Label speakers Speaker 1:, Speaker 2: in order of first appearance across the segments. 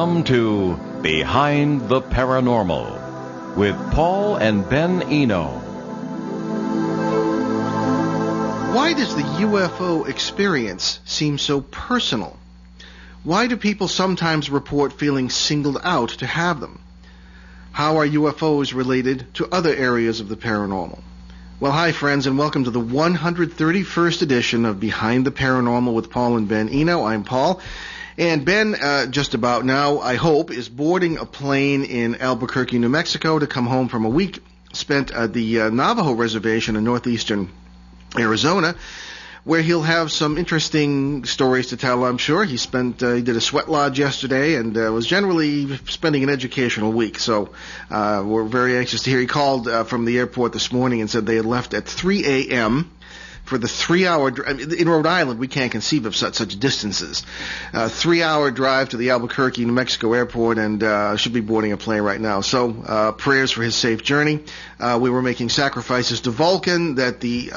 Speaker 1: Welcome to Behind the Paranormal with Paul and Ben Eno.
Speaker 2: Why does the UFO experience seem so personal? Why do people sometimes report feeling singled out to have them? How are UFOs related to other areas of the paranormal? Well, hi friends, and welcome to the 131st edition of Behind the Paranormal with Paul and Ben Eno. I'm Paul. And Ben, just about now, I hope, is boarding a plane in Albuquerque, New Mexico to come home from a week spent at the Navajo Reservation in northeastern Arizona, where he'll have some interesting stories to tell, I'm sure. He did a sweat lodge yesterday and was generally spending an educational week. So we're very anxious to hear. He called from the airport this morning and said they had left at 3 a.m., for the 3-hour drive. In Rhode Island, we can't conceive of such distances. 3-hour drive to the Albuquerque, New Mexico airport, and should be boarding a plane right now. So prayers for his safe journey. We were making sacrifices to Vulcan that the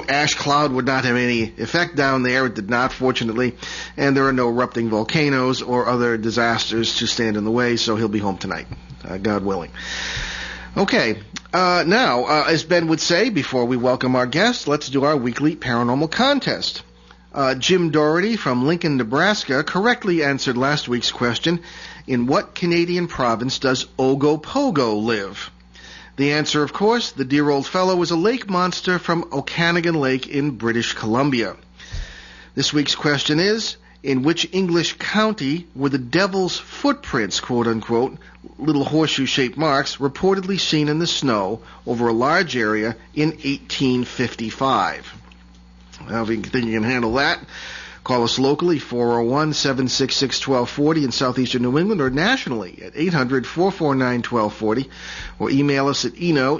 Speaker 2: ash cloud would not have any effect down there. It did not, fortunately. And there are no erupting volcanoes or other disasters to stand in the way, so he'll be home tonight, God willing. Okay, now, as Ben would say, before we welcome our guest, let's do our weekly paranormal contest. Jim Doherty from Lincoln, Nebraska, correctly answered last week's question, in what Canadian province does Ogopogo live? The answer, of course, the dear old fellow, is a lake monster from Okanagan Lake in British Columbia. This week's question is, in which English county were the devil's footprints, quote-unquote, little horseshoe-shaped marks, reportedly seen in the snow over a large area in 1855? Well, if you think you can handle that, call us locally, 401-766-1240 in southeastern New England, or nationally at 800-449-1240, or email us at eno,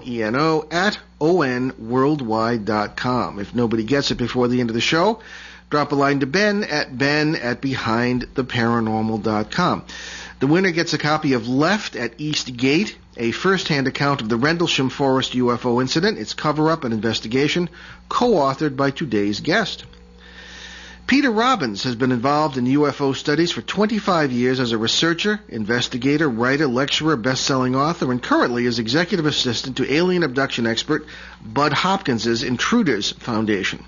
Speaker 2: at onworldwide.com. If nobody gets it before the end of the show, drop a line to Ben at behindtheparanormal.com. The winner gets a copy of Left at East Gate, a first-hand account of the Rendlesham Forest UFO incident, its cover-up and investigation, co-authored by today's guest. Peter Robbins has been involved in UFO studies for 25 years as a researcher, investigator, writer, lecturer, best-selling author, and currently is executive assistant to alien abduction expert Bud Hopkins' Intruders Foundation.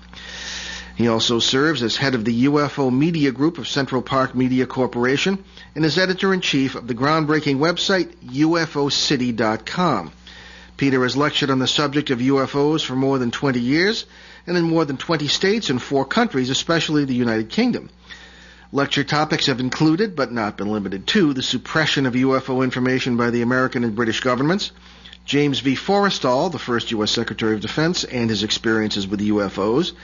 Speaker 2: He also serves as head of the UFO Media Group of Central Park Media Corporation and is editor-in-chief of the groundbreaking website UFOcity.com. Peter has lectured on the subject of UFOs for more than 20 years and in more than 20 states and 4 countries, especially the United Kingdom. Lecture topics have included, but not been limited to, the suppression of UFO information by the American and British governments, James V. Forrestal, the first U.S. Secretary of Defense, and his experiences with UFOs,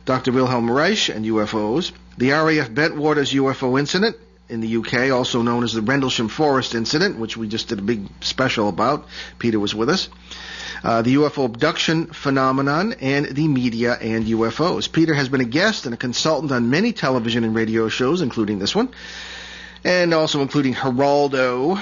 Speaker 2: Dr. Wilhelm Reich and UFOs, the RAF Bentwaters UFO incident in the UK, also known as the Rendlesham Forest incident, which we just did a big special about. Peter was with us. The UFO abduction phenomenon, and the media and UFOs. Peter has been a guest and a consultant on many television and radio shows, including this one, and also including Geraldo,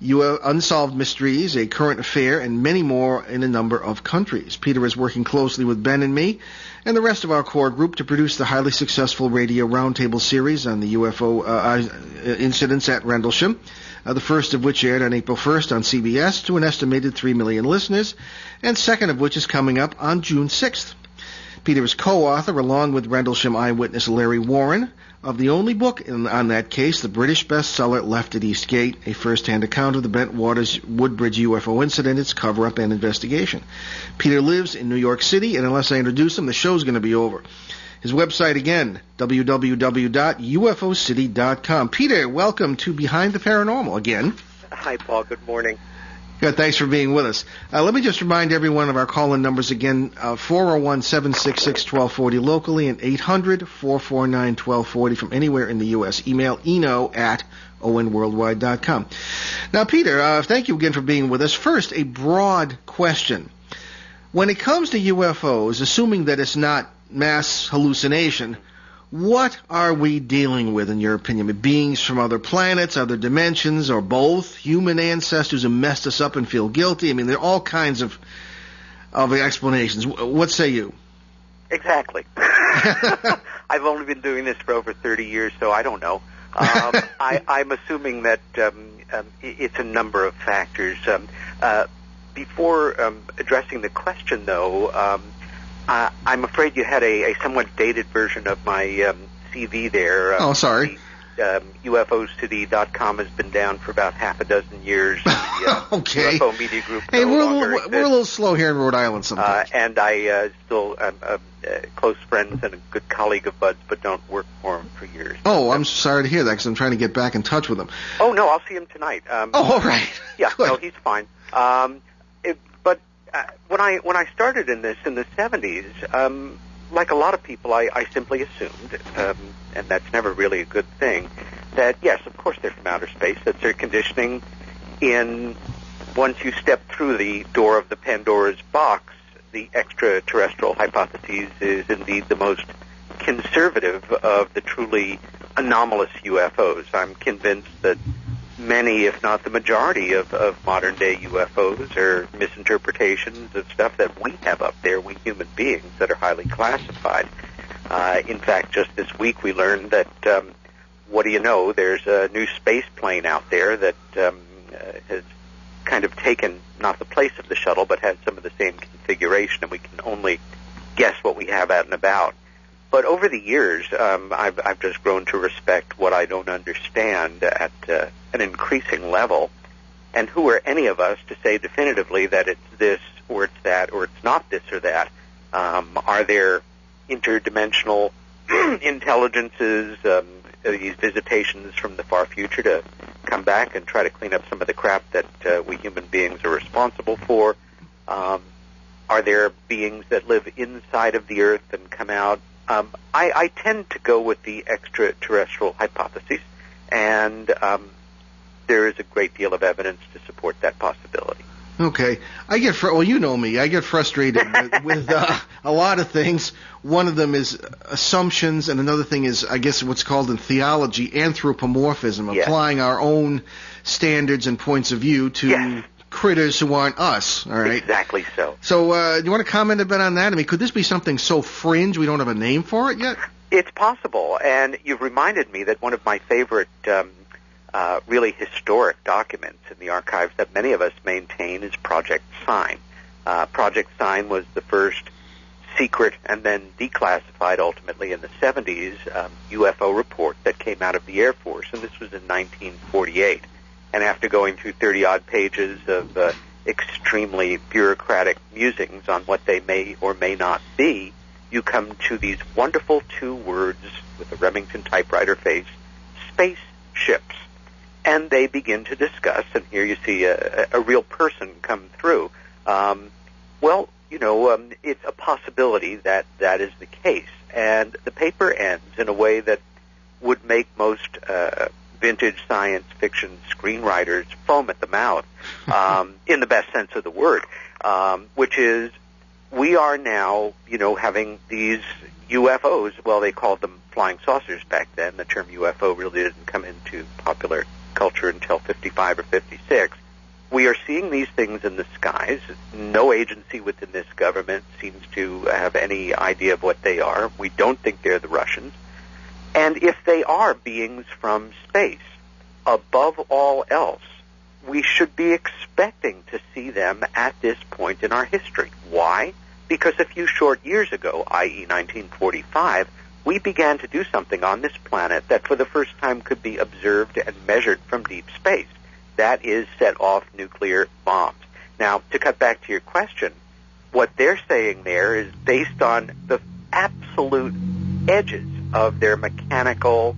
Speaker 2: Unsolved Mysteries, A Current Affair, and many more in a number of countries. Peter is working closely with Ben and me and the rest of our core group to produce the highly successful radio roundtable series on the UFO incidents at Rendlesham, the first of which aired on April 1st on CBS to an estimated 3 million listeners, and second of which is coming up on June 6th. Peter is co-author, along with Rendlesham eyewitness Larry Warren, of the only book on that case, the British bestseller Left at East Gate, a first-hand account of the Bentwaters Woodbridge UFO incident, its cover-up and investigation. Peter lives in New York City, and unless I introduce him, the show's going to be over. His website again, www.ufocity.com. Peter, welcome to Behind the Paranormal again.
Speaker 3: Hi, Paul. Good morning.
Speaker 2: Good, thanks for being with us. Let me just remind everyone of our call-in numbers again, 401-766-1240 locally and 800-449-1240 from anywhere in the U.S. Email eno at onworldwide.com. Now, Peter, thank you again for being with us. First, a broad question. When it comes to UFOs, assuming that it's not mass hallucination, what are we dealing with, in your opinion? Beings from other planets, other dimensions, or both? Human ancestors who messed us up and feel guilty? I mean, there are all kinds of explanations. What say you?
Speaker 3: Exactly. I've only been doing this for over 30 years, so I don't know. I'm assuming that it's a number of factors. Before addressing the question, though, I'm afraid you had a somewhat dated version of my CV there.
Speaker 2: Oh, sorry.
Speaker 3: UFOstoday.com has been down for about half a dozen years. The,
Speaker 2: okay.
Speaker 3: UFO Media Group.
Speaker 2: Hey, we're a little slow here in Rhode Island sometimes.
Speaker 3: And I still am close friends and a good colleague of Bud's, but don't work for him for years.
Speaker 2: Oh, I'm sorry to hear that because I'm trying to get back in touch with him.
Speaker 3: Oh, no, I'll see him tonight.
Speaker 2: All right.
Speaker 3: Yeah,
Speaker 2: Good.
Speaker 3: no, he's fine. But when I started in this in the 70s, like a lot of people, I simply assumed, and that's never really a good thing, that yes, of course they're from outer space, that's their conditioning. Once you step through the door of the Pandora's box, the extraterrestrial hypothesis is indeed the most conservative of the truly anomalous UFOs. I'm convinced that many, if not the majority, of modern-day UFOs are misinterpretations of stuff that we have up there, we human beings, that are highly classified. In fact, just this week we learned that, what do you know, there's a new space plane out there that has kind of taken, not the place of the shuttle, but has some of the same configuration, and we can only guess what we have out and about. But over the years, I've just grown to respect what I don't understand at an increasing level. And who are any of us to say definitively that it's this or it's that or it's not this or that? Are there interdimensional intelligences, these visitations from the far future to come back and try to clean up some of the crap that we human beings are responsible for? Are there beings that live inside of the Earth and come out? I tend to go with the extraterrestrial hypothesis, and there is a great deal of evidence to support that possibility.
Speaker 2: Okay. Well, you know me. I get frustrated with a lot of things. One of them is assumptions, and another thing is, I guess, what's called in theology, anthropomorphism,
Speaker 3: Yes.
Speaker 2: applying our own standards and points of view to
Speaker 3: Yes.
Speaker 2: critters who aren't us, all right?
Speaker 3: Exactly so.
Speaker 2: So, do you want to comment a bit on that? I mean, could this be something so fringe we don't have a name for it yet?
Speaker 3: It's possible, and you've reminded me that one of my favorite really historic documents in the archives that many of us maintain is Project Sign. Project Sign was the first secret and then declassified ultimately in the 70s UFO report that came out of the Air Force, and this was in 1948. And after going through 30-odd pages of extremely bureaucratic musings on what they may or may not be, you come to these wonderful two words with a Remington typewriter face, spaceships. And they begin to discuss, and here you see a real person come through. It's a possibility that that is the case. And the paper ends in a way that would make most vintage science fiction screenwriters foam at the mouth, in the best sense of the word, which is we are now, having these UFOs. Well, they called them flying saucers back then. The term UFO really didn't come into popular culture until 55 or 56. We are seeing these things in the skies. No agency within this government seems to have any idea of what they are. We don't think they're the Russians. And if they are beings from space, above all else, we should be expecting to see them at this point in our history. Why? Because a few short years ago, i.e. 1945, we began to do something on this planet that for the first time could be observed and measured from deep space. That is set off nuclear bombs. Now, to cut back to your question, what they're saying there is based on the absolute edges of their mechanical,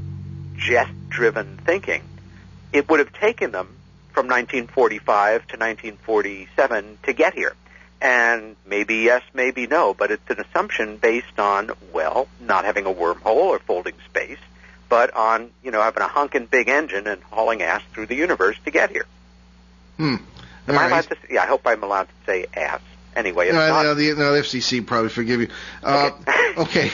Speaker 3: jet-driven thinking. It would have taken them from 1945 to 1947 to get here. And maybe yes, maybe no, but it's an assumption based on, well, not having a wormhole or folding space, but on, having a honking big engine and hauling ass through the universe to get here. Am I allowed to say, I hope I'm allowed to say ass. Anyway, it's not.
Speaker 2: The FCC probably forgive you. Okay.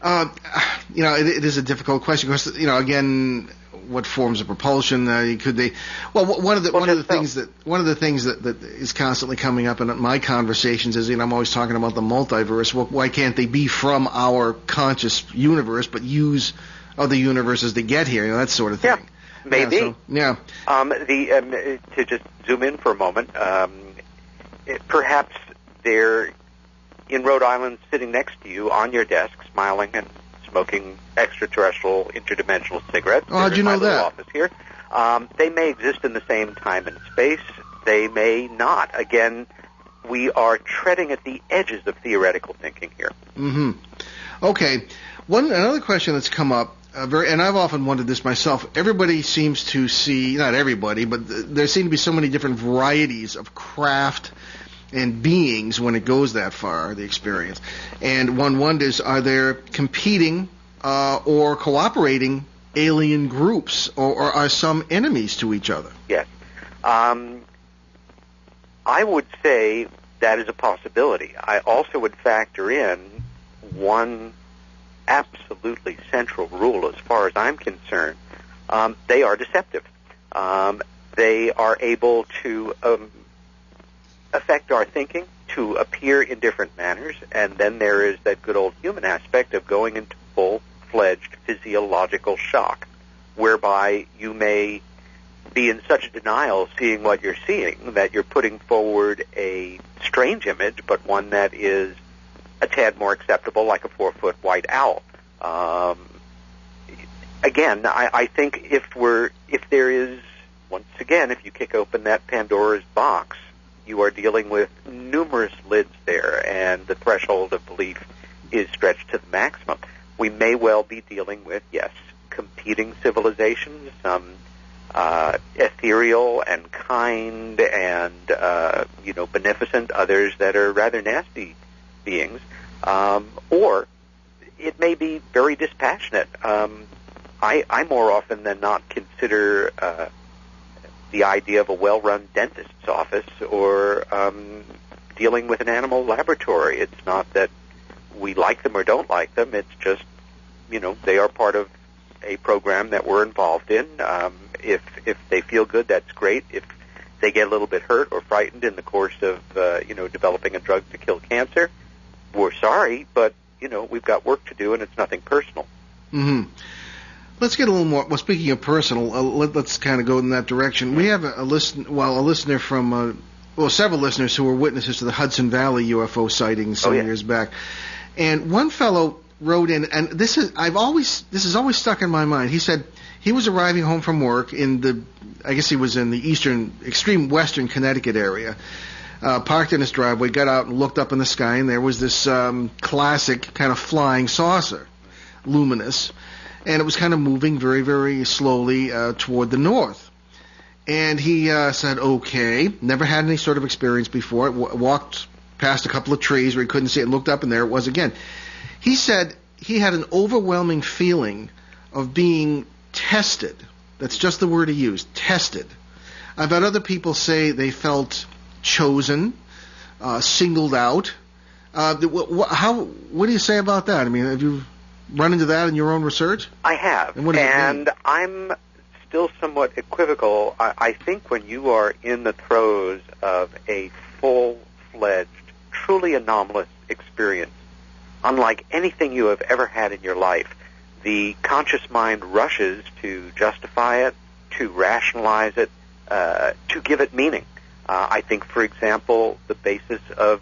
Speaker 2: It is a difficult question because, again, what forms of propulsion could they? Well, one of the things that is constantly coming up in my conversations is, I'm always talking about the multiverse. Well, why can't they be from our conscious universe but use of the universe as they get here, that sort of thing.
Speaker 3: Yeah, maybe.
Speaker 2: Yeah.
Speaker 3: To just zoom in for a moment, perhaps they're in Rhode Island, sitting next to you on your desk, smiling and smoking extraterrestrial, interdimensional cigarettes.
Speaker 2: Oh, how'd you know that?
Speaker 3: Office here. They may exist in the same time and space. They may not. Again, we are treading at the edges of theoretical thinking here.
Speaker 2: Mm-hmm. Okay. Another question that's come up, and I've often wondered this myself. Everybody seems to see, not everybody, but there seem to be so many different varieties of craft and beings when it goes that far, the experience. And one wonders, are there competing or cooperating alien groups, or are some enemies to each other?
Speaker 3: Yes. I would say that is a possibility. I also would factor in one absolutely central rule as far as I'm concerned. They are deceptive. They are able to affect our thinking, to appear in different manners, and then there is that good old human aspect of going into full-fledged physiological shock, whereby you may be in such denial seeing what you're seeing that you're putting forward a strange image, but one that is a tad more acceptable, like a 4-foot white owl. Again, I think if there is, once again, if you kick open that Pandora's box, you are dealing with numerous lids there, and the threshold of belief is stretched to the maximum. We may well be dealing with, yes, competing civilizations, some ethereal and kind and, beneficent, others that are rather nasty beings, or it may be very dispassionate. I more often than not consider the idea of a well-run dentist's office or dealing with an animal laboratory. It's not that we like them or don't like them. It's just, they are part of a program that we're involved in. If they feel good, that's great. If they get a little bit hurt or frightened in the course of, developing a drug to kill cancer, we're sorry, but, we've got work to do and it's nothing personal.
Speaker 2: Mm-hmm. Let's get a little more. Well, speaking of personal, let's kind of go in that direction. We have a listener from, several listeners who were witnesses to the Hudson Valley UFO sightings some years back, and one fellow wrote in, and this has always stuck in my mind. He said he was arriving home from work I guess he was in the extreme western Connecticut area. Parked in his driveway, got out and looked up in the sky, and there was this classic kind of flying saucer, luminous. And it was kind of moving very, very slowly toward the north. And he said, okay, never had any sort of experience before. Walked past a couple of trees where he couldn't see it, looked up, and there it was again. He said he had an overwhelming feeling of being tested. That's just the word he used, tested. I've had other people say they felt chosen, singled out. What do you say about that? I mean, have you run into that in your own research?
Speaker 3: I have, and I'm still somewhat equivocal. I think when you are in the throes of a full-fledged, truly anomalous experience, unlike anything you have ever had in your life, the conscious mind rushes to justify it, to rationalize it, to give it meaning. I think, for example, the basis of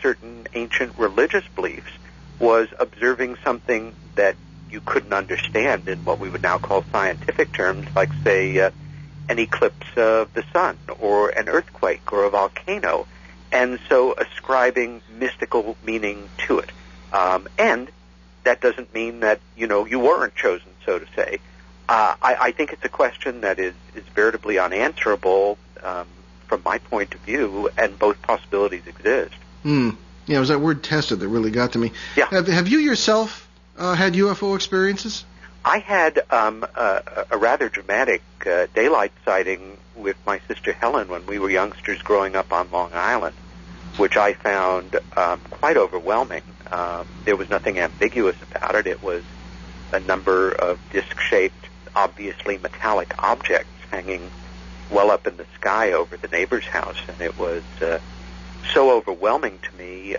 Speaker 3: certain ancient religious beliefs was observing something that you couldn't understand in what we would now call scientific terms, like, say, an eclipse of the sun or an earthquake or a volcano, and so ascribing mystical meaning to it. And that doesn't mean that, you weren't chosen, so to say. I think it's a question that is veritably unanswerable from my point of view, and both possibilities exist.
Speaker 2: Yeah, it was that word tested that really got to me.
Speaker 3: Yeah.
Speaker 2: Have you yourself had UFO experiences?
Speaker 3: I had a rather dramatic daylight sighting with my sister Helen when we were youngsters growing up on Long Island, which I found quite overwhelming. There was nothing ambiguous about it. It was a number of disc-shaped, obviously metallic objects hanging well up in the sky over the neighbor's house, and it was so overwhelming to me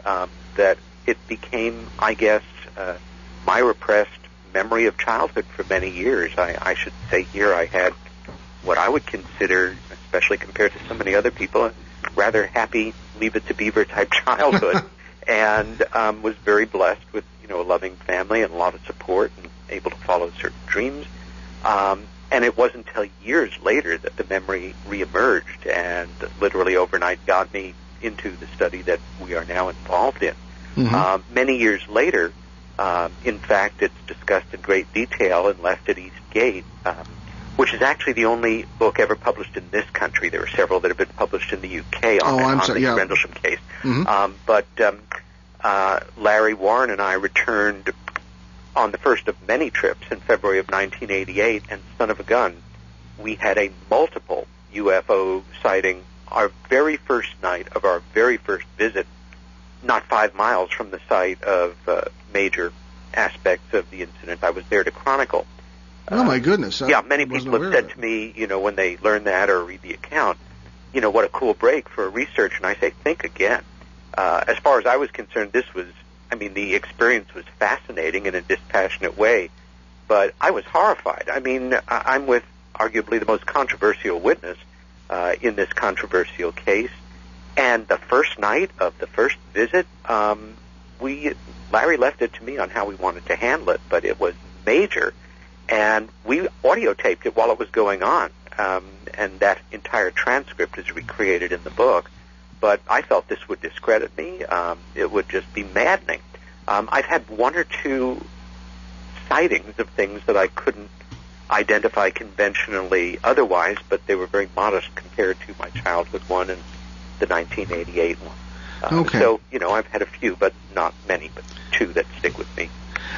Speaker 3: that it became, I guess, my repressed memory of childhood for many years. I should say here I had what I would consider, especially compared to so many other people, a rather happy Leave It to Beaver type childhood, and was very blessed with, a loving family and a lot of support and able to follow certain dreams. And it wasn't until years later that the memory reemerged and literally overnight got me into the study that we are now involved in. Mm-hmm. Many years later, in fact, it's discussed in great detail in Left at East Gate, which is actually the only book ever published in this country. There are several that have been published in the UK on the Rendlesham case. Mm-hmm. But Larry Warren and I returned on the first of many trips in February of 1988, and son of a gun, we had a multiple UFO sighting our very first night of our very first visit, not 5 miles from the site of major aspects of the incident I was there to chronicle.
Speaker 2: Oh, my goodness.
Speaker 3: Many people have said to me, when they learn that or read the account, what a cool break for research. And I say, think again. As far as I was concerned, the experience was fascinating in a dispassionate way, but I was horrified. I'm with arguably the most controversial witness in this controversial case, and the first night of the first visit, Larry left it to me on how we wanted to handle it, but it was major, and we audio taped it while it was going on, and that entire transcript is recreated in the book. But I felt this would discredit me. It would just be maddening. I've had one or two sightings of things that I couldn't identify conventionally otherwise, but they were very modest compared to my childhood one and the 1988 one.
Speaker 2: Okay.
Speaker 3: So, I've had a few, but not many, but two that stick with me.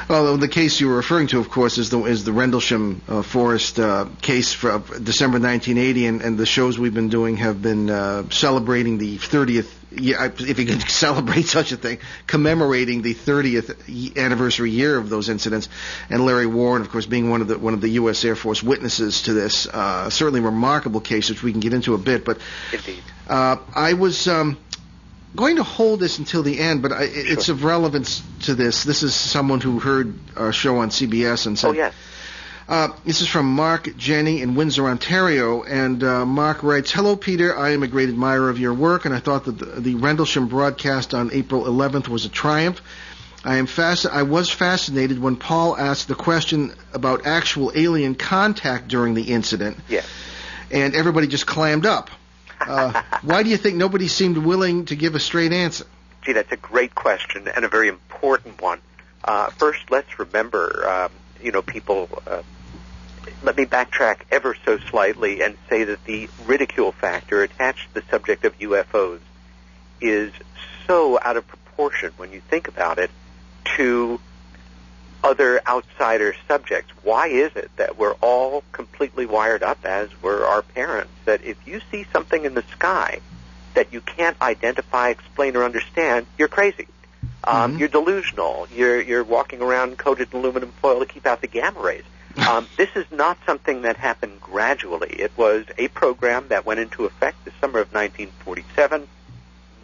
Speaker 2: Well, the case you were referring to, of course, is the Rendlesham Forest case for December 1980, and the shows we've been doing have been celebrating the 30th year, if you can celebrate such a thing, commemorating the 30th anniversary year of those incidents. And Larry Warren, of course, being one of the U.S. Air Force witnesses to this, certainly remarkable case, which we can get into a bit. But
Speaker 3: indeed,
Speaker 2: I was going to hold this until the end, but it's of relevance to this. This is someone who heard our show on CBS and said,
Speaker 3: "Oh yes."
Speaker 2: This is from Mark Jenny in Windsor, Ontario, and Mark writes, "Hello, Peter. I am a great admirer of your work, and I thought that the Rendlesham broadcast on April 11th was a triumph. I was fascinated when Paul asked the question about actual alien contact during the incident.
Speaker 3: Yes.
Speaker 2: And everybody just clammed up. Why do you think nobody seemed willing to give a straight answer?"
Speaker 3: Gee, that's a great question and a very important one. First, let's remember, people... let me backtrack ever so slightly and say that the ridicule factor attached to the subject of UFOs is so out of proportion when you think about it to other outsider subjects. Why is it that we're all completely wired up, as were our parents, that if you see something in the sky that you can't identify, explain, or understand, you're crazy. You're delusional. You're walking around coated in aluminum foil to keep out the gamma rays. This is not something that happened gradually. It was a program that went into effect the summer of 1947.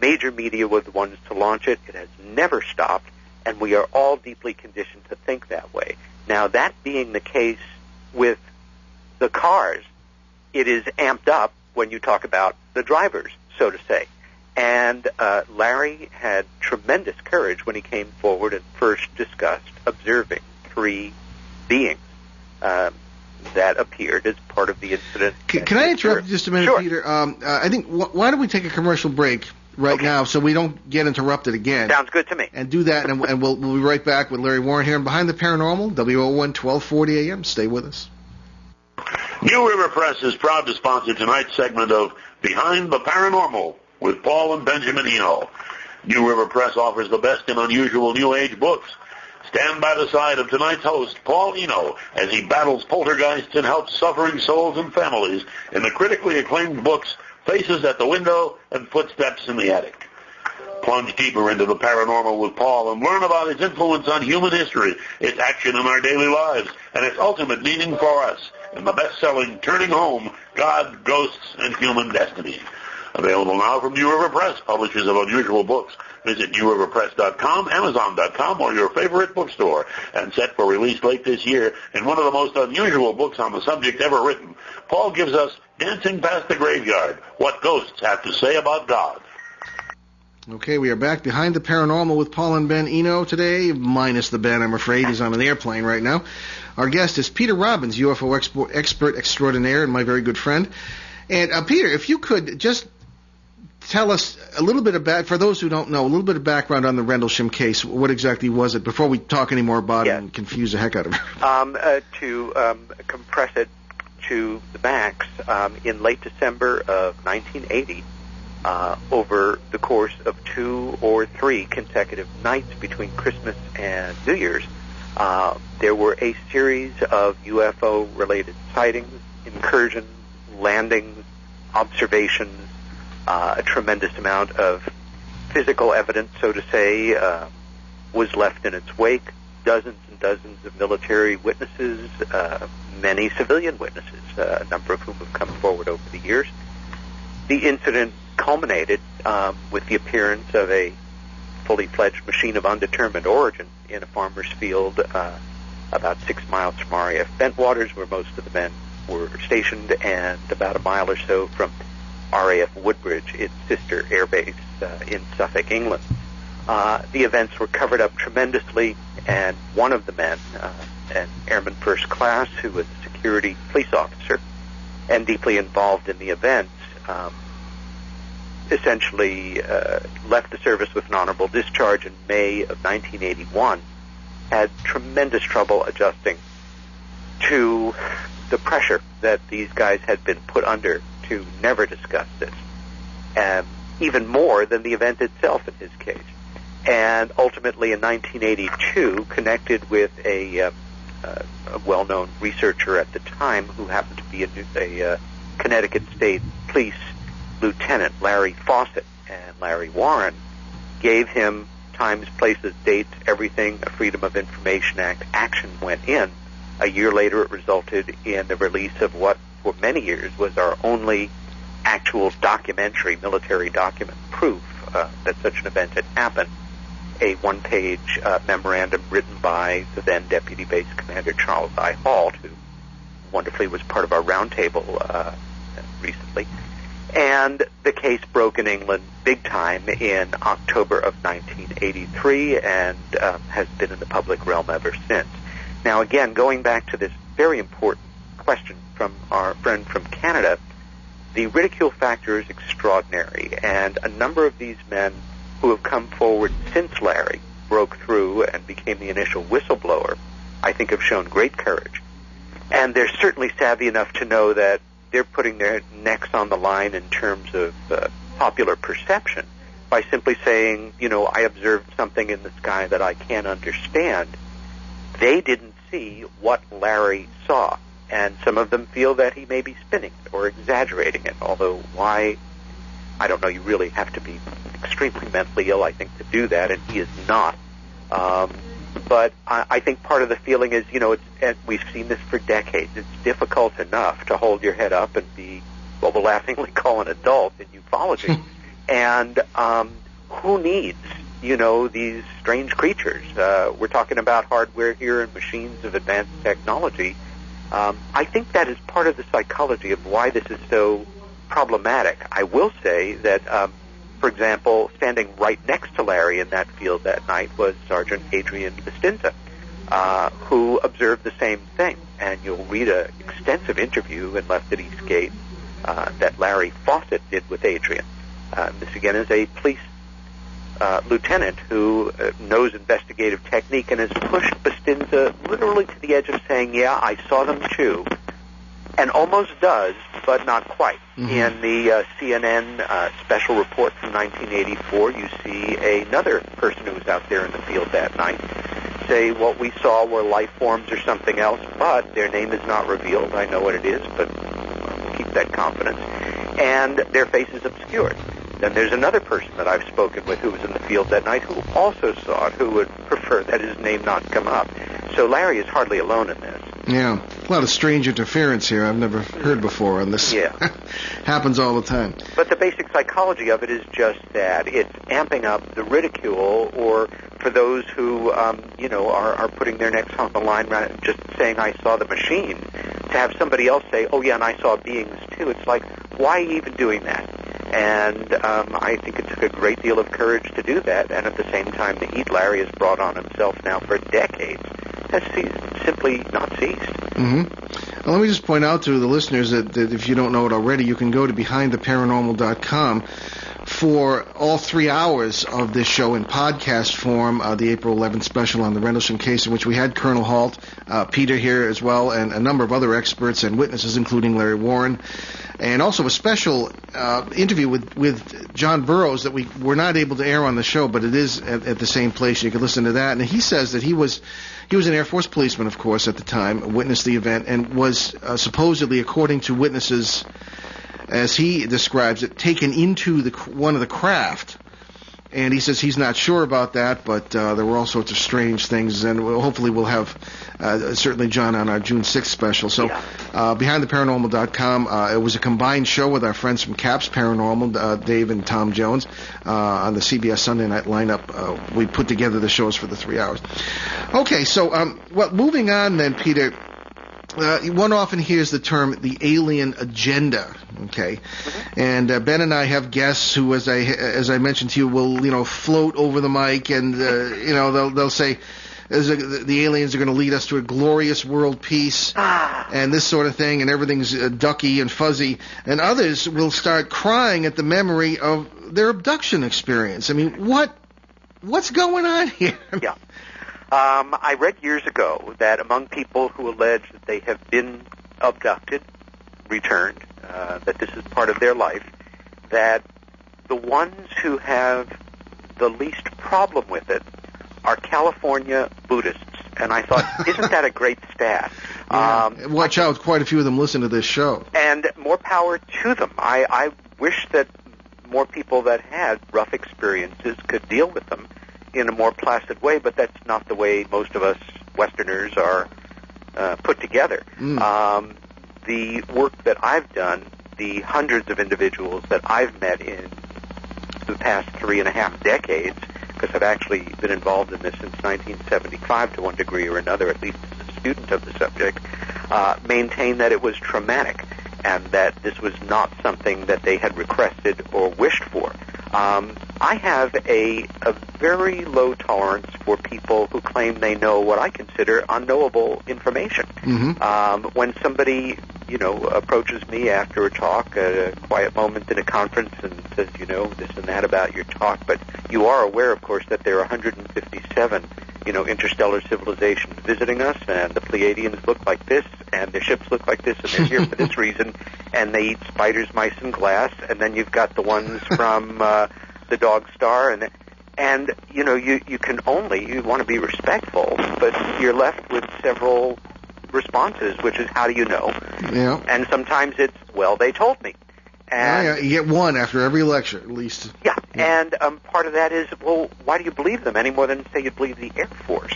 Speaker 3: Major media were the ones to launch it. It has never stopped, and we are all deeply conditioned to think that way. Now, that being the case with the cars, it is amped up when you talk about the drivers, so to say. And Larry had tremendous courage when he came forward and first discussed observing 3 beings that appeared as part of the incident.
Speaker 2: Can I interrupt you just a minute,
Speaker 3: Sure.
Speaker 2: Peter? I think, why don't we take a commercial break now so we don't get interrupted again?
Speaker 3: Sounds good to me.
Speaker 2: And do that, and we'll be right back with Larry Warren here on Behind the Paranormal, WO1 1240 AM. Stay with us.
Speaker 4: New River Press is proud to sponsor tonight's segment of Behind the Paranormal with Paul and Benjamin Eno. New River Press offers the best in unusual New Age books. Stand by the side of tonight's host, Paul Eno, as he battles poltergeists and helps suffering souls and families in the critically acclaimed books Faces at the Window and Footsteps in the Attic. Plunge deeper into the paranormal with Paul and learn about its influence on human history, its action in our daily lives, and its ultimate meaning for us in the best-selling Turning Home, God, Ghosts, and Human Destiny. Available now from New River Press, publishers of unusual books. Visit newriverpress.com, amazon.com, or your favorite bookstore. And set for release late this year in one of the most unusual books on the subject ever written, Paul gives us Dancing Past the Graveyard, What Ghosts Have to Say About God.
Speaker 2: Okay, we are back behind the paranormal with Paul and Ben Eno today, minus the Ben, I'm afraid. He's on an airplane right now. Our guest is Peter Robbins, UFO expert extraordinaire and my very good friend. And Peter, if you could just tell us a little bit about, for those who don't know, a little bit of background on the Rendlesham case. What exactly was it, before we talk any more about it and confuse the heck out of it?
Speaker 3: To compress it to the max, in late December of 1980, over the course of 2 or 3 consecutive nights between Christmas and New Year's, there were a series of UFO-related sightings, incursions, landings, observations. A tremendous amount of physical evidence, so to say, was left in its wake. Dozens and dozens of military witnesses, many civilian witnesses, a number of whom have come forward over the years. The incident culminated with the appearance of a fully fledged machine of undetermined origin in a farmer's field about 6 miles from RAF Bentwaters, where most of the men were stationed, and about a mile or so from RAF Woodbridge, its sister airbase in Suffolk, England. The events were covered up tremendously, and one of the men, an airman first class who was a security police officer and deeply involved in the events, essentially left the service with an honorable discharge in May of 1981, had tremendous trouble adjusting to the pressure that these guys had been put under to never discuss this, even more than the event itself in his case. And ultimately in 1982 connected with a well-known researcher at the time who happened to be a Connecticut State Police Lieutenant, Larry Fawcett, and Larry Warren gave him times, places, dates, everything. A Freedom of Information Act action went in. A year later it resulted in the release of what for many years was our only actual documentary, military document proof that such an event had happened, a one-page memorandum written by the then Deputy Base Commander Charles I. Halt, who wonderfully was part of our roundtable recently. And the case broke in England big time in October of 1983 and has been in the public realm ever since. Now, again, going back to this very important question from our friend from Canada, the ridicule factor is extraordinary, and a number of these men who have come forward since Larry broke through and became the initial whistleblower, I think have shown great courage. And they're certainly savvy enough to know that they're putting their necks on the line in terms of popular perception by simply saying, you know, I observed something in the sky that I can't understand. They didn't see what Larry saw, and some of them feel that he may be spinning it or exaggerating it, although why, I don't know. You really have to be extremely mentally ill, I think, to do that, and he is not. But I think part of the feeling is, you know, and we've seen this for decades, it's difficult enough to hold your head up and be what we'll laughingly call an adult in ufology. And who needs, you know, these strange creatures? We're talking about hardware here and machines of advanced technology. I think that is part of the psychology of why this is so problematic. I will say that, for example, standing right next to Larry in that field that night was Sergeant Adrian Bastinza, who observed the same thing. And you'll read an extensive interview in Left at Eastgate that Larry Fawcett did with Adrian. This, again, is a police lieutenant who knows investigative technique and has pushed Bastinza literally to the edge of saying, yeah, I saw them too, and almost does, but not quite. Mm-hmm. In the CNN special report from 1984, you see another person who was out there in the field that night say what we saw were life forms or something else, but their name is not revealed. I know what it is, but we'll keep that confidence. And their face is obscured. Then there's another person that I've spoken with who was in the field that night who also saw it, who would prefer that his name not come up. So Larry is hardly alone in this.
Speaker 2: Yeah, a lot of strange interference here I've never heard before on this.
Speaker 3: Yeah.
Speaker 2: Happens all the time.
Speaker 3: But the basic psychology of it is just that. It's amping up the ridicule, or for those who, are putting their necks on the line rather than just saying, I saw the machine, to have somebody else say, oh, yeah, and I saw beings, too. It's like, why even doing that? And I think it took a great deal of courage to do that, and at the same time, the heat Larry has brought on himself now for decades has simply not ceased.
Speaker 2: Mm-hmm. Well, let me just point out to the listeners that if you don't know it already, you can go to BehindTheParanormal.com for all 3 hours of this show in podcast form, the April 11th special on the Rendlesham case, in which we had Colonel Halt, Peter here as well, and a number of other experts and witnesses, including Larry Warren, and also a special interview with John Burroughs that we were not able to air on the show, but it is at the same place. You can listen to that. And he says that he was an Air Force policeman, of course, at the time, witnessed the event, and was supposedly, according to witnesses, as he describes it, taken into one of the craft. And he says he's not sure about that, but there were all sorts of strange things, and hopefully we'll have certainly John on our June 6th special. So BehindTheParanormal.com, it was a combined show with our friends from CAPS Paranormal, Dave and Tom Jones, on the CBS Sunday night lineup. We put together the shows for the 3 hours. Okay, so moving on then, Peter. One often hears the term the alien agenda, okay? Mm-hmm. And Ben and I have guests who, as I mentioned to you, will float over the mic, and they'll say the aliens are going to lead us to a glorious world peace and this sort of thing, and everything's ducky and fuzzy. And others will start crying at the memory of their abduction experience. I mean, what's going on here?
Speaker 3: Yeah. I read years ago that among people who allege that they have been abducted, returned, that this is part of their life, that the ones who have the least problem with it are California Buddhists. And I thought, isn't that a great stat?
Speaker 2: Yeah. Watch out, quite a few of them listen to this show.
Speaker 3: And more power to them. I wish that more people that had rough experiences could deal with them in a more placid way, but that's not the way most of us Westerners are put together. The work that I've done, the hundreds of individuals that I've met in the past 3.5 decades, because I've actually been involved in this since 1975 to one degree or another, at least as a student of the subject, maintain that it was traumatic and that this was not something that they had requested or wished for. I have a very low tolerance for people who claim they know what I consider unknowable information. Mm-hmm. When somebody, approaches me after a talk at a quiet moment in a conference and says, this and that about your talk, but you are aware, of course, that there are 157, interstellar civilizations visiting us, and the Pleiadians look like this, and their ships look like this, and they're here for this reason, and they eat spiders, mice, and glass, and then you've got the ones from the Dog Star, and you can only, you want to be respectful, but you're left with several responses, which is, how do you know?
Speaker 2: Yeah.
Speaker 3: And sometimes it's, well, they told me. And
Speaker 2: you get one after every lecture, at least.
Speaker 3: Yeah. And part of that is, well, why do you believe them any more than, say, you believe the Air Force?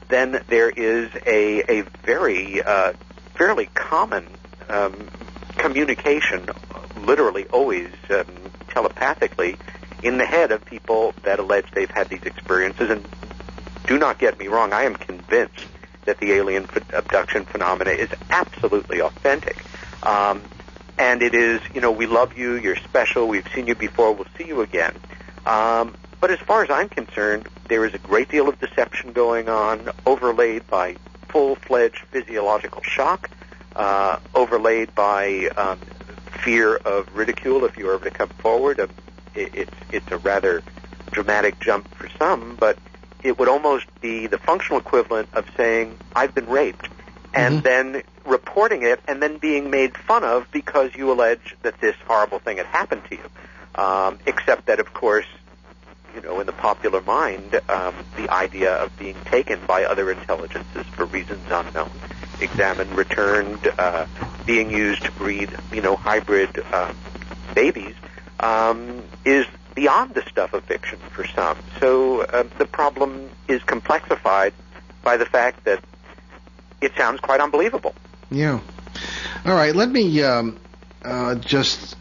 Speaker 3: Then there is a very fairly common communication, literally always telepathically, in the head of people that allege they've had these experiences. And do not get me wrong, I am convinced that the alien abduction phenomena is absolutely authentic. And it is, we love you, you're special, we've seen you before, we'll see you again. But as far as I'm concerned, there is a great deal of deception going on, overlaid by full-fledged physiological shock, overlaid by fear of ridicule if you were ever to come forward. It's a rather dramatic jump for some, but it would almost be the functional equivalent of saying, I've been raped, and then reporting it and then being made fun of because you allege that this horrible thing had happened to you. Except that, of course, in the popular mind, the idea of being taken by other intelligences for reasons unknown, examined, returned, being used to breed, hybrid babies, is beyond the stuff of fiction for some. So the problem is complexified by the fact that it sounds quite unbelievable.
Speaker 2: Yeah. All right, let me just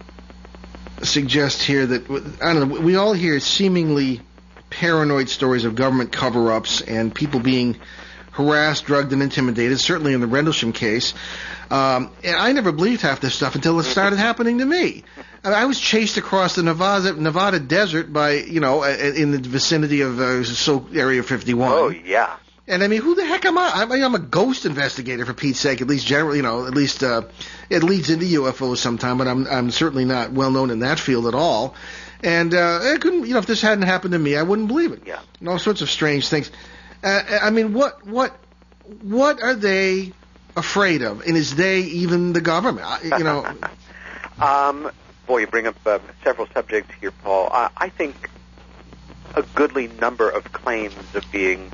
Speaker 2: suggest here that, I don't know, we all hear seemingly paranoid stories of government cover-ups and people being harassed, drugged, and intimidated, certainly in the Rendlesham case. And I never believed half this stuff until it started happening to me. I was chased across the Nevada desert by, in the vicinity of Area 51.
Speaker 3: Oh, yeah.
Speaker 2: And I mean, who the heck am I? I'm a ghost investigator, for Pete's sake. At least generally, at least it leads into UFOs sometime, but I'm certainly not well known in that field at all. And I couldn't, if this hadn't happened to me, I wouldn't believe it.
Speaker 3: Yeah.
Speaker 2: And all sorts of strange things. I mean, what are they afraid of? And is they even the government?
Speaker 3: Boy, you bring up several subjects here, Paul. I think a goodly number of claims of being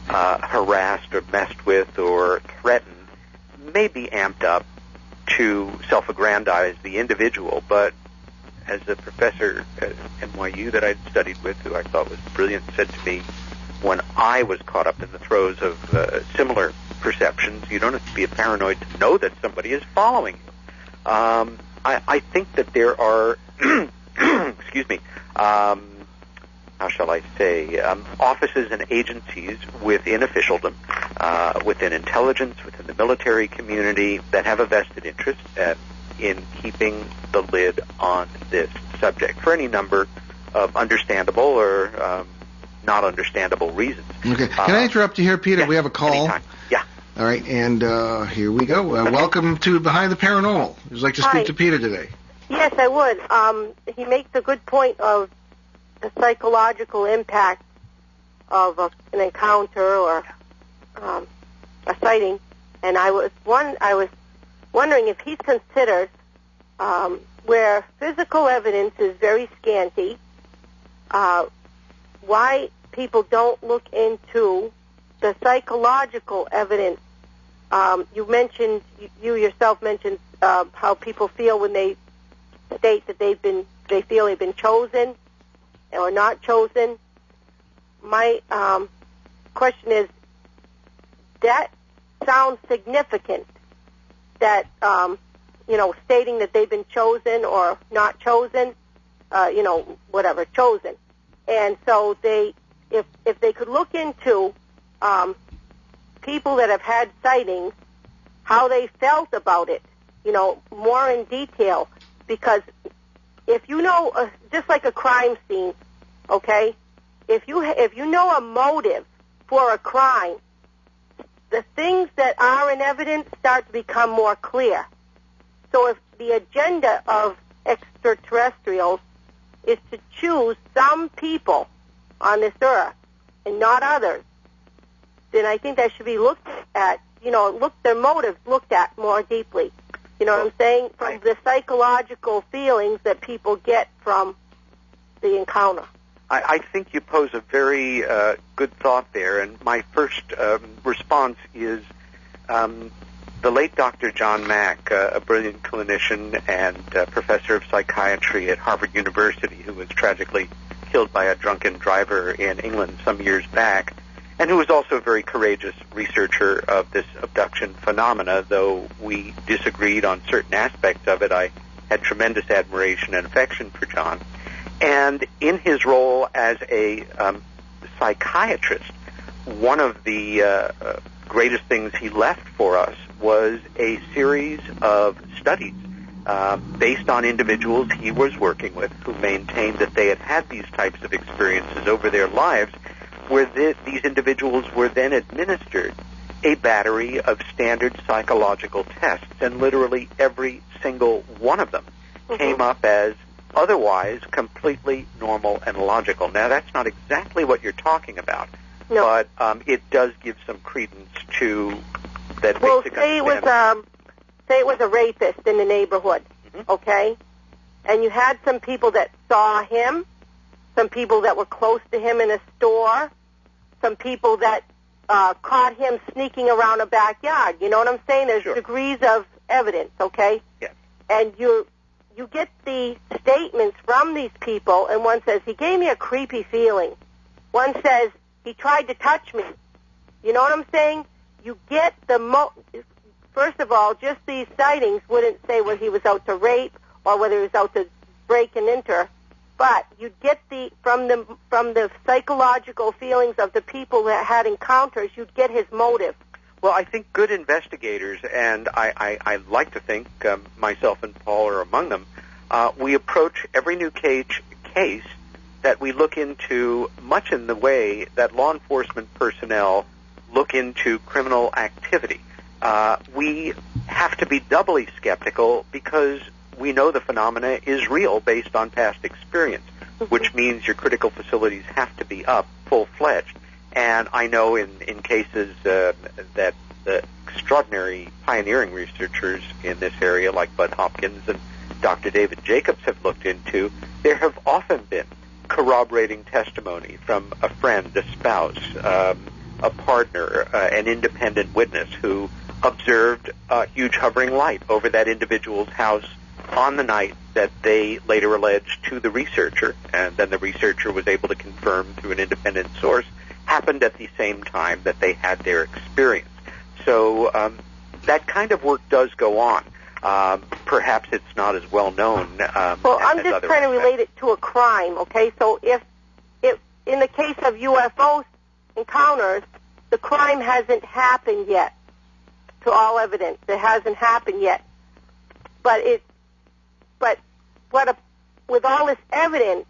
Speaker 3: harassed or messed with or threatened may be amped up to self-aggrandize the individual, but as a professor at NYU that I'd studied with, who I thought was brilliant, said to me, when I was caught up in the throes of similar perceptions, you don't have to be a paranoid to know that somebody is following you. I think that there are, excuse me, how shall I say, offices and agencies within officialdom, within intelligence, within the military community that have a vested interest in keeping the lid on this subject for any number of understandable or not understandable reasons.
Speaker 2: Okay. Can I interrupt you here, Peter?
Speaker 3: Yeah,
Speaker 2: we have a call.
Speaker 3: Anytime. Yeah.
Speaker 2: All right, and here we go. Welcome to Behind the Paranormal. Would you like to speak to Peter today?
Speaker 5: Yes, I would. He makes a good point of the psychological impact of an encounter or a sighting, and I was wondering if he's considered where physical evidence is very scanty, why people don't look into the psychological evidence. You yourself mentioned how people feel when they state that they feel they've been chosen or not chosen. My question is, that sounds significant, that stating that they've been chosen or not chosen, whatever, chosen. And so if they could look into people that have had sightings, how they felt about it, more in detail, because if you know, just like a crime scene, okay, if you know a motive for a crime, the things that are in evidence start to become more clear. So if the agenda of extraterrestrials is to choose some people on this earth and not others, then I think that should be looked at, their motives looked at more deeply. You know what I'm saying? From the psychological feelings that people get from the encounter.
Speaker 3: I think you pose a very good thought there, and my first response is the late Dr. John Mack, a brilliant clinician and professor of psychiatry at Harvard University, who was tragically killed by a drunken driver in England some years back, and who was also a very courageous researcher of this abduction phenomena. Though we disagreed on certain aspects of it, I had tremendous admiration and affection for John. And in his role as a psychiatrist, one of the greatest things he left for us was a series of studies based on individuals he was working with who maintained that they had had these types of experiences over their lives, where these individuals were then administered a battery of standard psychological tests, and literally every single one of them came up as otherwise completely normal and logical. Now, that's not exactly what you're talking about, but it does give some credence to that basic understanding.
Speaker 5: Say it was a rapist in the neighborhood, okay? And you had some people that saw him, some people that were close to him in a store, some people that caught him sneaking around a backyard. You know what I'm saying? There's degrees of evidence, okay?
Speaker 3: Yes.
Speaker 5: And you get the statements from these people, and one says, he gave me a creepy feeling. One says, he tried to touch me. You know what I'm saying? you get first of all, just these sightings wouldn't say whether he was out to rape or whether he was out to break and enter, but you'd get from the psychological feelings of the people that had encounters, you'd get his motive.
Speaker 3: Well, I think good investigators, and I like to think myself and Paul are among them, we approach every new case that we look into much in the way that law enforcement personnel look into criminal activity. We have to be doubly skeptical because we know the phenomena is real based on past experience, which means your critical facilities have to be up full-fledged. And I know in cases that the extraordinary pioneering researchers in this area, like Bud Hopkins and Dr. David Jacobs, have looked into, there have often been corroborating testimony from a friend, a spouse, a partner, an independent witness who observed a huge hovering light over that individual's house on the night that they later alleged to the researcher, and then the researcher was able to confirm through an independent source, happened at the same time that they had their experience. So that kind of work does go on. Perhaps it's not as well known.
Speaker 5: Well, I'm just trying to relate it to a crime, okay? So if in the case of UFO encounters, the crime hasn't happened yet, to all evidence. It hasn't happened yet. But with all this evidence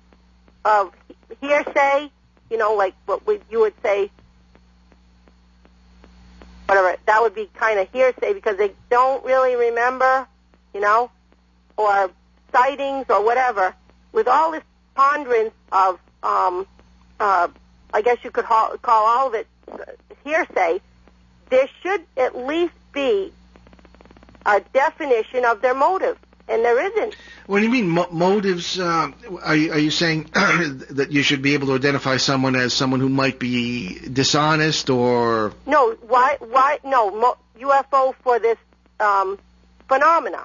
Speaker 5: of hearsay, like what you would say, whatever, that would be kind of hearsay because they don't really remember, or sightings or whatever. With all this ponderance of, I guess you could call all of it hearsay, there should at least be a definition of their motive, and there isn't.
Speaker 2: What do you mean motives? Are you saying that you should be able to identify someone as someone who might be dishonest or? No.
Speaker 5: Why? No. UFO for this phenomena.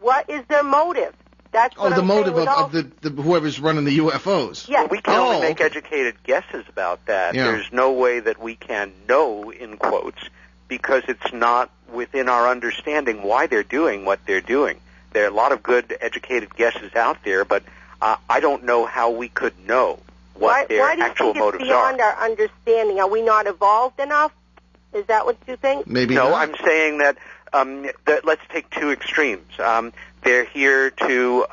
Speaker 5: What is their motive? That's what
Speaker 2: the
Speaker 5: I'm
Speaker 2: motive
Speaker 5: saying
Speaker 2: of the whoever's running the UFOs.
Speaker 5: Yes.
Speaker 3: Well, we can only make educated guesses about that.
Speaker 2: Yeah.
Speaker 3: There's no way that we can know, in quotes, because it's not within our understanding why they're doing what they're doing. There are a lot of good educated guesses out there, but I don't know how we could know what their actual motives are.
Speaker 5: Why do you think it's beyond our understanding? Are we not evolved enough? Is that what you think?
Speaker 2: Maybe
Speaker 3: no,
Speaker 2: not.
Speaker 3: I'm saying that let's take two extremes. They're here to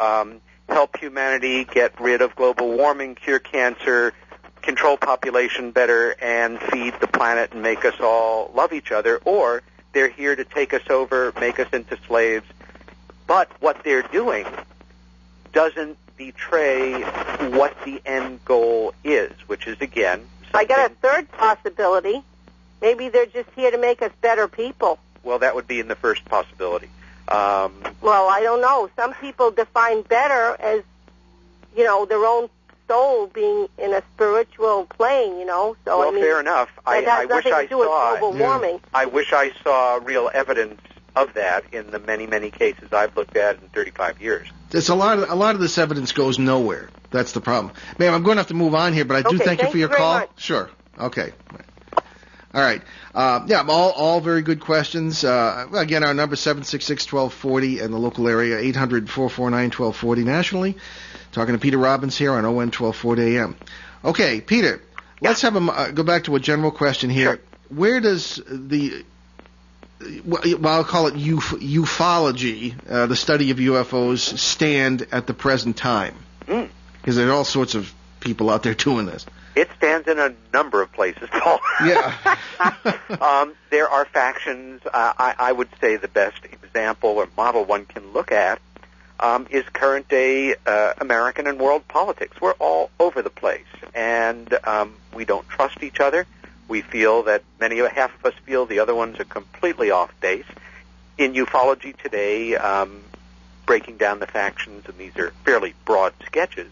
Speaker 3: help humanity get rid of global warming, cure cancer, control population better, and feed the planet and make us all love each other, or they're here to take us over, make us into slaves. But what they're doing doesn't betray what the end goal is, which is, again,
Speaker 5: I got a third possibility. Maybe they're just here to make us better people.
Speaker 3: Well, that would be in the first possibility.
Speaker 5: Well, I don't know. Some people define better as, their own soul being in a spiritual plane, So,
Speaker 3: well, fair enough. I wish I saw
Speaker 5: global warming.
Speaker 3: I wish I saw real evidence of that in the many, many cases I've looked at in 35 years.
Speaker 2: There's a lot of this evidence goes nowhere. That's the problem. Ma'am, I'm going to have to move on here, but I do thank you for your call.
Speaker 5: Much.
Speaker 2: Sure. Okay. All right. All very good questions. Again, our number is 766-1240 in the local area, 800-449-1240 nationally. Talking to Peter Robbins here on ON 1240 AM. Okay, Peter, let's have him go back to a general question here.
Speaker 3: Sure.
Speaker 2: Where does I'll call it ufology, the study of UFOs, stand at the present time? Because there are all sorts of people out there doing this.
Speaker 3: It stands in a number of places, Paul.
Speaker 2: Yeah.
Speaker 3: There are factions. I would say the best example or model one can look at is current-day American and world politics. We're all over the place, and we don't trust each other. We feel that half of us feel the other ones are completely off base. In ufology today, breaking down the factions, and these are fairly broad sketches,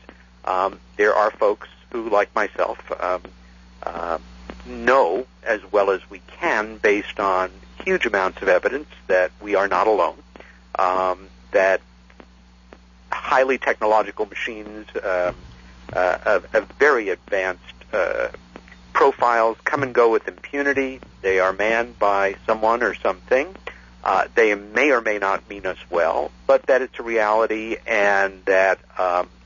Speaker 3: there are folks who, like myself, know as well as we can, based on huge amounts of evidence, that we are not alone, that highly technological machines, a very advanced profiles come and go with impunity. They are manned by someone or something. They may or may not mean us well, but that it's a reality, and that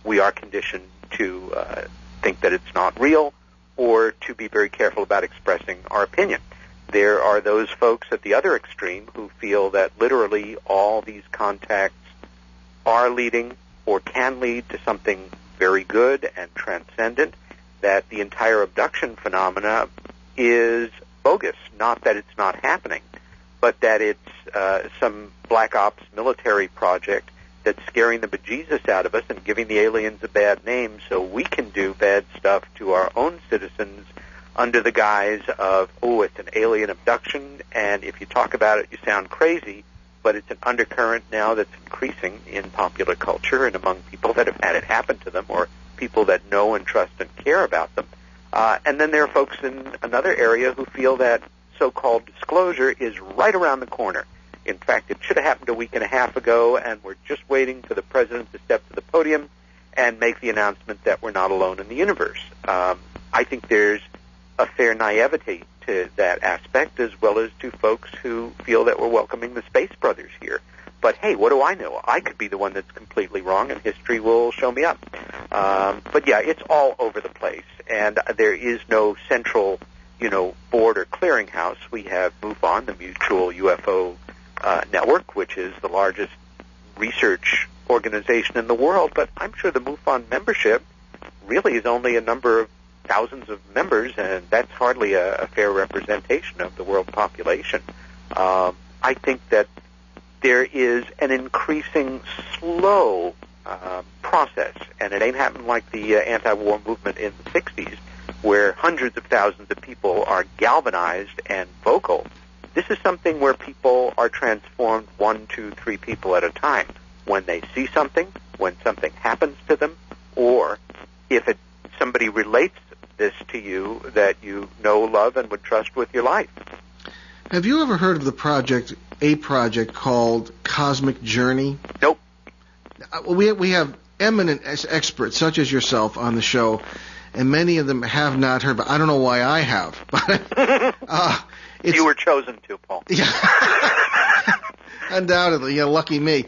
Speaker 3: we are conditioned to think that it's not real, or to be very careful about expressing our opinion. There are those folks at the other extreme who feel that literally all these contacts are leading or can lead to something very good and transcendent, that the entire abduction phenomena is bogus. Not that it's not happening, but that it's some black ops military project that's scaring the bejesus out of us and giving the aliens a bad name so we can do bad stuff to our own citizens under the guise of, oh, it's an alien abduction, and if you talk about it, you sound crazy, but it's an undercurrent now that's increasing in popular culture and among people that have had it happen to them, or people that know and trust and care about them. And then there are folks in another area who feel that so-called disclosure is right around the corner. In fact, it should have happened a week and a half ago, and we're just waiting for the president to step to the podium and make the announcement that we're not alone in the universe. I think there's a fair naivety to that aspect, as well as to folks who feel that we're welcoming the Space Brothers here. But hey, what do I know? I could be the one that's completely wrong, and history will show me up. But yeah, it's all over the place, and there is no central, board or clearinghouse. We have MUFON, the Mutual UFO Network, which is the largest research organization in the world, but I'm sure the MUFON membership really is only a number of thousands of members, and that's hardly a fair representation of the world population. I think that there is an increasing slow process, and it ain't happened like the anti-war movement in the 60s, where hundreds of thousands of people are galvanized and vocal. This is something where people are transformed 1, 2, 3 people at a time when they see something, when something happens to them, or if somebody relates this to you that you know, love, and would trust with your life.
Speaker 2: Have you ever heard of a project called Cosmic Journey?
Speaker 3: Nope.
Speaker 2: We have eminent experts such as yourself on the show, and many of them have not heard. But I don't know why I have.
Speaker 3: You were chosen to, Paul.
Speaker 2: Yeah. Undoubtedly, lucky me.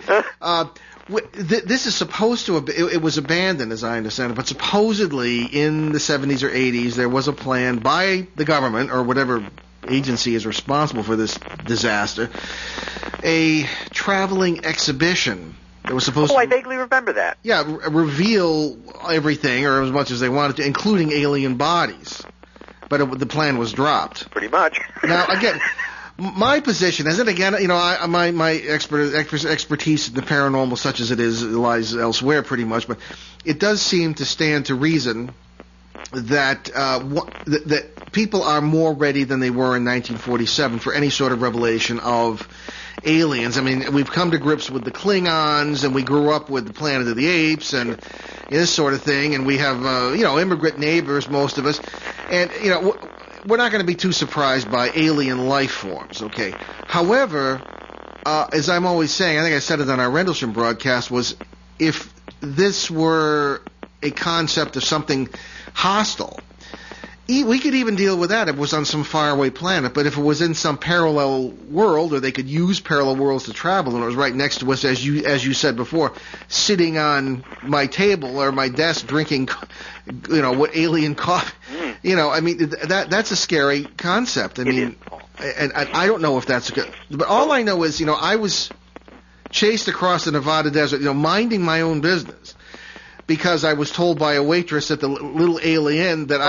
Speaker 2: This is supposed to have been, it was abandoned, as I understand it, but supposedly in the 70s or 80s there was a plan by the government or whatever agency is responsible for this disaster, a traveling exhibition that was supposed to...
Speaker 3: I vaguely remember that.
Speaker 2: Yeah, reveal everything, or as much as they wanted to, including alien bodies. But the plan was dropped.
Speaker 3: Pretty much.
Speaker 2: Now, again... My position is, and again, my expertise in the paranormal, such as it is, lies elsewhere pretty much, but it does seem to stand to reason that that people are more ready than they were in 1947 for any sort of revelation of aliens. I mean, we've come to grips with the Klingons, and we grew up with the Planet of the Apes, and this sort of thing, and we have, immigrant neighbors, most of us, and, we're not going to be too surprised by alien life forms, okay? However, as I'm always saying, I think I said it on our Rendlesham broadcast, was if this were a concept of something hostile, we could even deal with that if it was on some faraway planet, but if it was in some parallel world, or they could use parallel worlds to travel, and it was right next to us, as you said before, sitting on my table or my desk drinking, what alien coffee, I mean, that's a scary concept. I mean, and I don't know if that's good, but all I know is, I was chased across the Nevada desert, minding my own business, because I was told by a waitress at the little alien that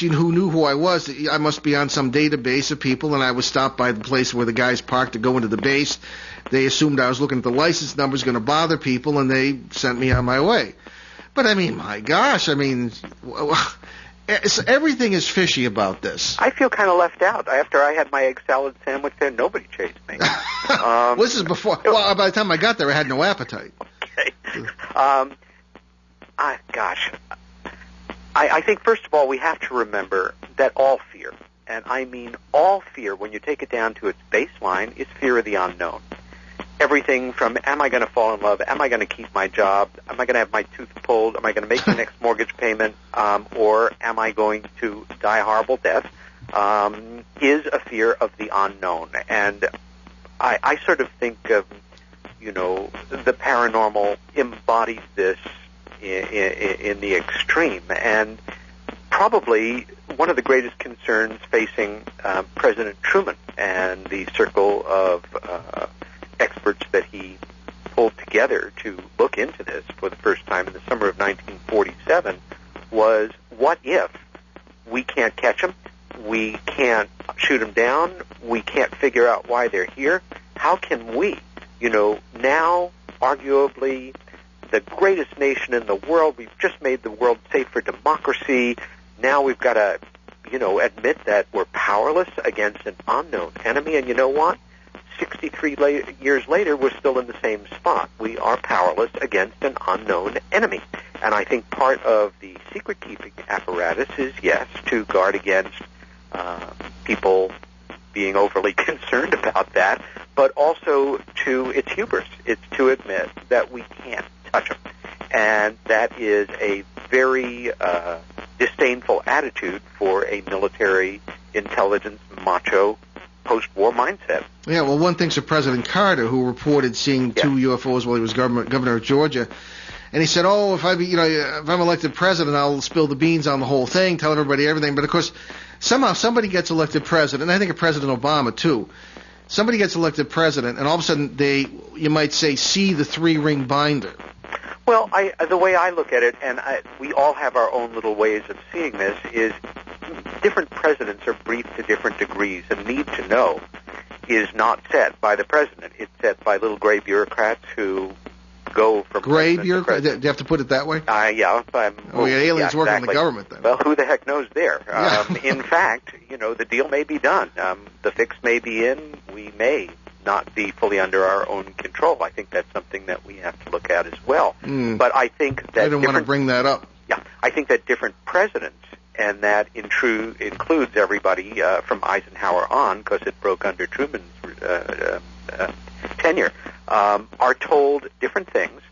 Speaker 2: who knew who I was, that I must be on some database of people, and I was stopped by the place where the guys parked to go into the base. They assumed I was looking at the license numbers, going to bother people, and they sent me on my way. But I mean, my gosh, everything is fishy about this.
Speaker 3: I feel kind of left out. After I had my egg salad sandwich there, nobody chased me.
Speaker 2: This is before. Well, by the time I got there, I had no appetite.
Speaker 3: Okay. I think, first of all, we have to remember that all fear, and I mean all fear, when you take it down to its baseline, is fear of the unknown. everything from am I going to fall in love, am I going to keep my job, am I going to have my tooth pulled, am I going to make the next mortgage payment, or am I going to die a horrible death, is a fear of the unknown. And I sort of think of, the paranormal embodies this in the extreme. And probably one of the greatest concerns facing President Truman and the circle of experts that he pulled together to look into this for the first time in the summer of 1947 was, what if we can't catch them, we can't shoot them down, we can't figure out why they're here? How can we, now arguably the greatest nation in the world, we've just made the world safe for democracy, now we've got to, admit that we're powerless against an unknown enemy, and you know what? 63 years later, we're still in the same spot. We are powerless against an unknown enemy. And I think part of the secret-keeping apparatus is, yes, to guard against people being overly concerned about that, but also it's hubris. It's to admit that we can't touch them. And that is a very disdainful attitude for a military intelligence macho post-war mindset.
Speaker 2: Yeah, well, one thing's of President Carter, who reported seeing two UFOs while he was governor of Georgia, and he said, "Oh, if I'm elected president, I'll spill the beans on the whole thing, tell everybody everything." But of course, somehow somebody gets elected president, and I think of President Obama too. Somebody gets elected president, and all of a sudden you might say, see the three-ring binder.
Speaker 3: Well, the way I look at it, and we all have our own little ways of seeing this, is different presidents are briefed to different degrees, and need to know is not set by the president. It's set by little gray bureaucrats who go from
Speaker 2: gray bureaucrats. Do you have to put it that way?
Speaker 3: Yeah.
Speaker 2: We got aliens working in the government then.
Speaker 3: Well, who the heck knows there? In fact, the deal may be done. The fix may be in. We may not be fully under our own control. I think that's something that we have to look at as well. But I think that
Speaker 2: I didn't want to bring that up.
Speaker 3: Yeah, I think that different presidents, and that includes everybody from Eisenhower on, because it broke under Truman's tenure, are told different things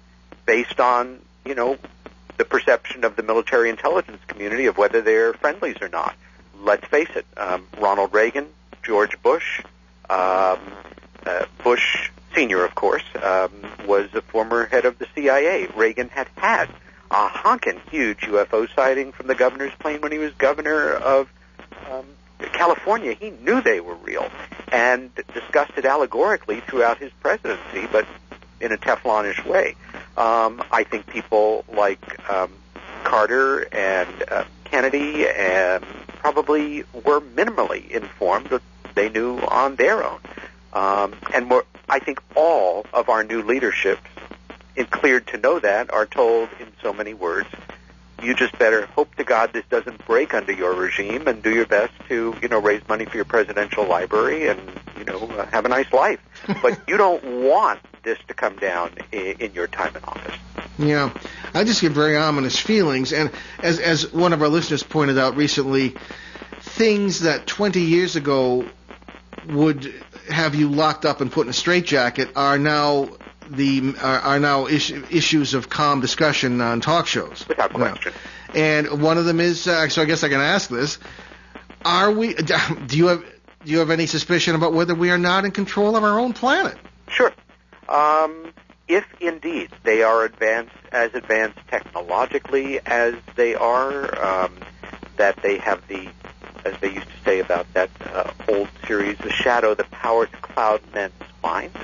Speaker 3: based on, the perception of the military intelligence community of whether they're friendlies or not. Let's face it, Ronald Reagan, George Bush, Bush Sr., of course, was a former head of the CIA. Reagan had a honkin' huge UFO sighting from the governor's plane when he was governor of California. He knew they were real and discussed it allegorically throughout his presidency, but in a Teflonish way. I think people like Carter and Kennedy probably were minimally informed, but they knew on their own. I think all of our new leaderships, cleared to know that, are told in so many words, you just better hope to God this doesn't break under your regime, and do your best to, raise money for your presidential library and, have a nice life. But you don't want this to come down in your time in office.
Speaker 2: Yeah, I just get very ominous feelings. And as one of our listeners pointed out recently, things that 20 years ago would have you locked up and put in a straitjacket are now issues of calm discussion on talk shows.
Speaker 3: Without question.
Speaker 2: And one of them is, so I guess I can ask this: do you have any suspicion about whether we are not in control of our own planet?
Speaker 3: Sure. If indeed they are as advanced technologically as they are, that they have as they used to say about that old series, The Shadow, the power to cloud men's minds,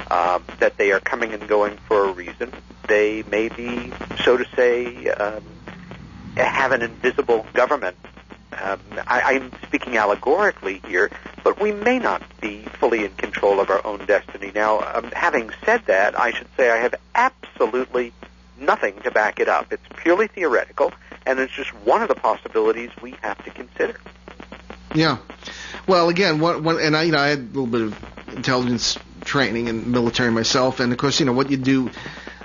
Speaker 3: that they are coming and going for a reason. They may be, so to say, have an invisible government. I'm speaking allegorically here, but we may not be fully in control of our own destiny. Now, having said that, I should say I have absolutely nothing to back it up. It's purely theoretical, and it's just one of the possibilities we have to consider.
Speaker 2: Yeah. Well, again, and I had a little bit of intelligence training and military myself, and of course, what you do,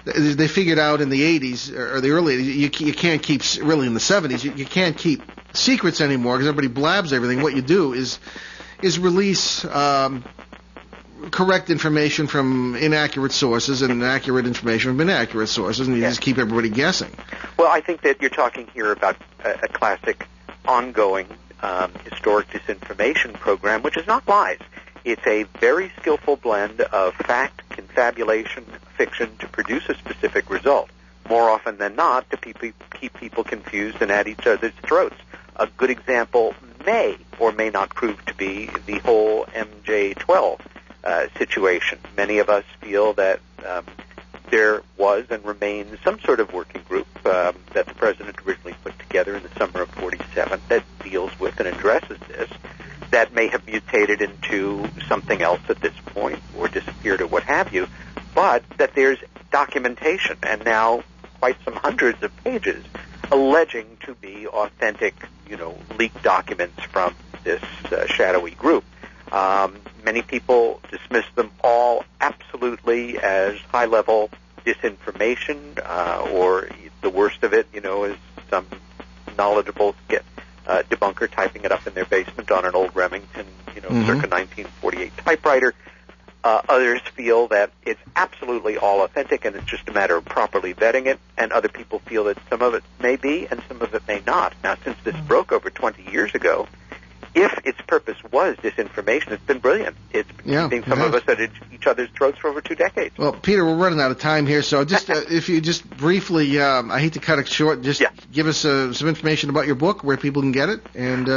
Speaker 2: they figured out in the 80s or the early 80s, you can't keep, really in the 70s, you can't keep secrets anymore because everybody blabs everything. What you do is release correct information from inaccurate sources and accurate information from inaccurate sources, and you just keep everybody guessing.
Speaker 3: Well, I think that you're talking here about a classic, ongoing, historic disinformation program, which is not lies. It's a very skillful blend of fact, confabulation, fiction to produce a specific result. More often than not, to keep people confused and at each other's throats. A good example may or may not prove to be the whole MJ-12 situation. Many of us feel that there was and remains some sort of working group that the president originally put together in the summer of '47 that deals with and addresses this, that may have mutated into something else at this point or disappeared or what have you, but that there's documentation, and now quite some hundreds of pages alleging to be authentic, leaked documents from this shadowy group. Many people dismiss them all absolutely as high-level disinformation, or the worst of it, is some knowledgeable debunker typing it up in their basement on an old Remington, circa 1948 typewriter. Others feel that it's absolutely all authentic and it's just a matter of properly vetting it, and other people feel that some of it may be and some of it may not. Now, since this broke over 20 years ago, if its purpose was disinformation, it's been brilliant. It's keeping some of us at each other's throats for over 2 decades.
Speaker 2: Well, Peter, we're running out of time here, so just if you just briefly, I hate to cut it short, just give us some information about your book, where people can get it. And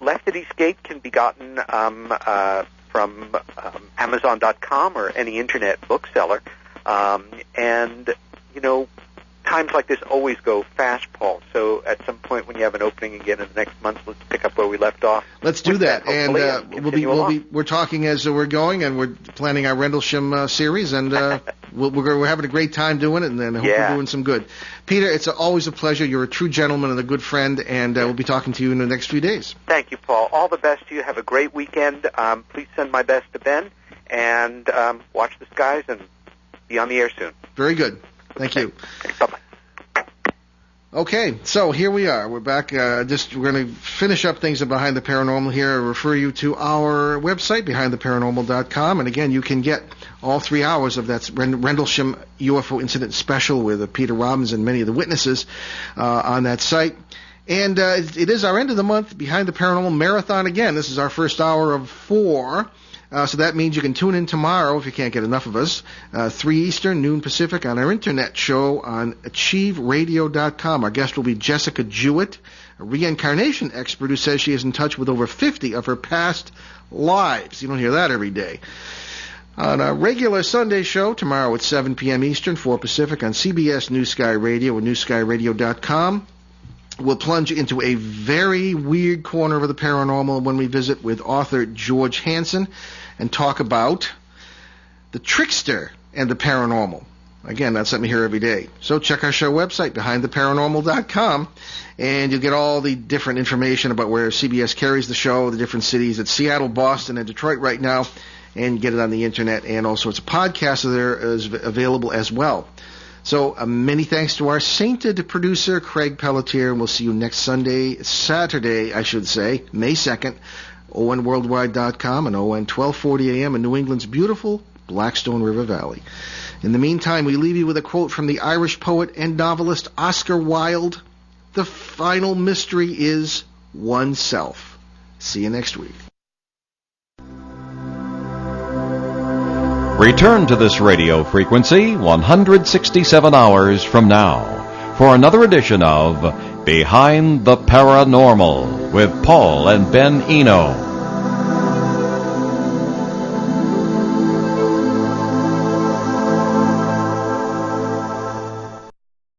Speaker 3: Left at Eastgate can be gotten from Amazon.com or any internet bookseller. And, times like this always go fast, Paul. So at some point when you have an opening again in the next month, let's pick up where we left off.
Speaker 2: Let's do that. And we're talking as we're going, and we're planning our Rendlesham series, and we're having a great time doing it, and then I hope we're doing some good. Peter, it's always a pleasure. You're a true gentleman and a good friend, and we'll be talking to you in the next few days.
Speaker 3: Thank you, Paul. All the best to you. Have a great weekend. Please send my best to Ben, and watch the skies and be on the air soon.
Speaker 2: Very good. Thank you.
Speaker 3: Bye-bye.
Speaker 2: Okay, so here we are. We're back. We're going to finish up things at Behind the Paranormal here. I refer you to our website, behindtheparanormal.com. And again, you can get all 3 hours of that Rendlesham UFO incident special with Peter Robbins and many of the witnesses on that site. And it is our end of the month Behind the Paranormal Marathon again. This is our first hour of 4. So that means you can tune in tomorrow if you can't get enough of us, 3 Eastern, noon Pacific, on our internet show on achieveradio.com. Our guest will be Jessica Jewett, a reincarnation expert who says she is in touch with over 50 of her past lives. You don't hear that every day. On our regular Sunday show tomorrow at 7 p.m. Eastern, 4 Pacific, on CBS New Sky Radio or newskyradio.com. We'll plunge into a very weird corner of the paranormal when we visit with author George Hansen and talk about the trickster and the paranormal. Again, that's something we hear every day. So check our show website, behindtheparanormal.com, and you'll get all the different information about where CBS carries the show, the different cities. It's Seattle, Boston, and Detroit right now, and you get it on the internet, and all sorts of podcasts there is available as well. So many thanks to our sainted producer, Craig Pelletier, and we'll see you next Saturday, May 2nd, onworldwide.com and ON 1240 AM in New England's beautiful Blackstone River Valley. In the meantime, we leave you with a quote from the Irish poet and novelist Oscar Wilde: "The final mystery is oneself." See you next week.
Speaker 1: Return to this radio frequency 167 hours from now for another edition of Behind the Paranormal with Paul and Ben Eno.